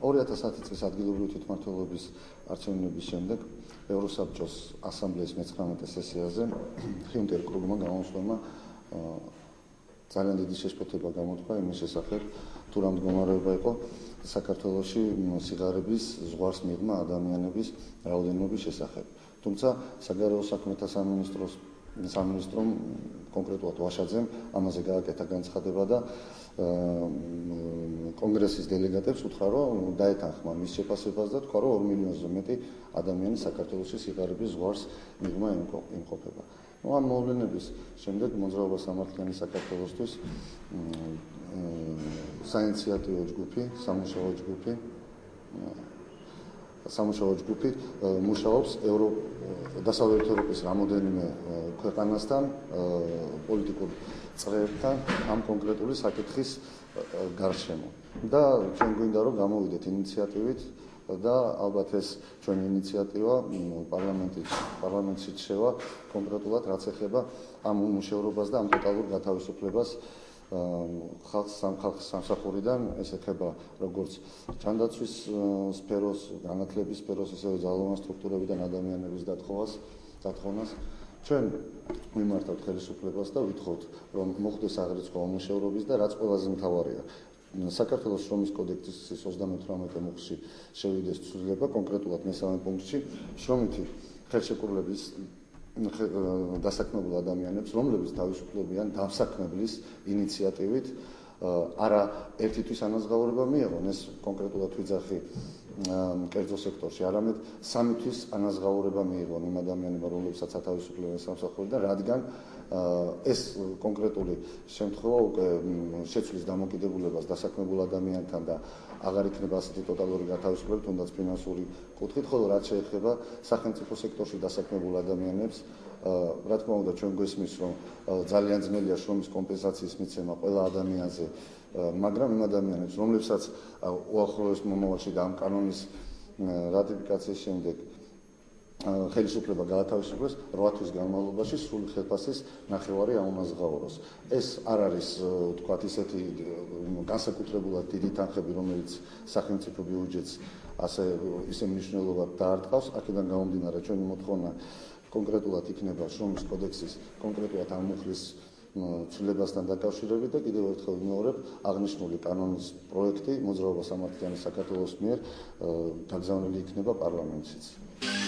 2010 წლის ადგილობრივი თვითმმართველობის არჩევნების შემდეგ ევროსაბჭოს ასამბლეის მე-19 სესიაზე ხიუნტერ კრუგმა გამოსვლама ძალიან დიდი შეშფოთება გამოთქვა იმის შესახებ, თუ რა მდგომარეობა იყო საქართველოში სიღარიბის ზღვარს მიღმა ადამიანების რაოდენობის შესახებ. თუმცა საგარეო საქმეთა სამინისტრომ კონკრეტულად ვაშაძემ ამაზე გააკეთა განცხადება და კონგრესის დელეგატებს უთხრა, რომ დაეთანხმა მის შეფასებას და თქვა, რომ 2 მილიონზე მეტი ადამიანი საქართველოში სიღარიბის ზღვარს მიღმა იმყოფება. ამ მოვლენების შემდეგ მოძრაობა სამართლიანი საქართველოსთვის საინიციატივო ჯგუფი, სამუშაო ჯგუფი მუშაობს დასავლეთ ევროპის რამოდენიმე ქვეყანასთან, პოლიტიკურ წრეებთან ამ კონკრეტული საკითხის გარშემო. და ჩვენ გვინდა რომ გამოვიდეთ ინიციატივით და ალბათ ეს ჩვენი ინიციატივა პარლამენტში შევა კონკრეტულად რაც ეხება ამ უმუშევრობას და ამ ტოტალურ გათავისუფლებას ხალხის სამსახურიდან, ეს ეხება როგორც ჯანდაცვის სფეროს, განათლების სფეროს, ისევე ძალოვან სტრუქტურებიდან ადამიანების დათხოვნას. ჩვენ მიმართავთ ხელისუფლებას და ვითხოვთ, რომ მოხდეს აღრიცხვა უმუშევრობის და რაც ყველაზე მთავარია, საქართველოს შრომის კოდექსის 38 მუხლში შევიდეს ცვლილება, კონკრეტულად მესამე პუნქტში, შრომითი ხელშეკრულების დასაქმებულ ადამიანებს, რომლებიც თავისუფლებიან დამსაქმებლის ინიციატივით არა ერთისთვის ანაზღაურება მიიღონ, ეს კონკრეტულად ვიძახი კერძო სექტორში, არამედ 3-თვის ანაზღაურება მიიღონ იმ ადამიანებმა, რომლებსაც ათავისუფლებენ სამსახურიდან, რადგან ეს კონკრეტული შემთხვევა უკვე შეცვლის დამოკიდებულებას დასაქმებულ ადამიანთან და აღარ იქნება ასეთი ტოტალური გათავისუფლება, თუნდაც ფინანსური კუთხით, ხოლო რაც შეეხება სახელმწიფო სექტორში დასაქმებულ ადამიანებს, რა თქმა უნდა, ჩვენ გვესმის, რომ ძალიან ძნელია შრომის კომპენსაციის მიცემა ყველა ადამიანზე, მაგრამ იმ ადამიანებს, რომლებსაც უახლოეს მომავალში და ამ კანონის რატიფიკაციის შემდეგ ხელისუფლება გაათავისუფლებს 8 თვის განმავლობაში სრული ხელფასის ნახევარი აუნაზღაუროს. ეს არ არის, თქვათ, ისეთი განსაკუთრებულად დიდი თანხები, რომელიც სახელმწიფო ბიუჯეტს ისე მნიშვნელოვნად დაარტყავს. აქედან გამომდინარე, ჩვენი მოთხოვნა კონკრეტულად იქნება შრომის კოდექსის კონკრეტულად ამ მუხლის ცვლილებასთან დაკავშირებით და კიდევ ერთხელ ვიმეორებ, აღნიშნული კანონის პროექტი მოძრაობა სამართლიანი საქართველოს მიერ დაგზავნილი იქნება პარლამენტშიც.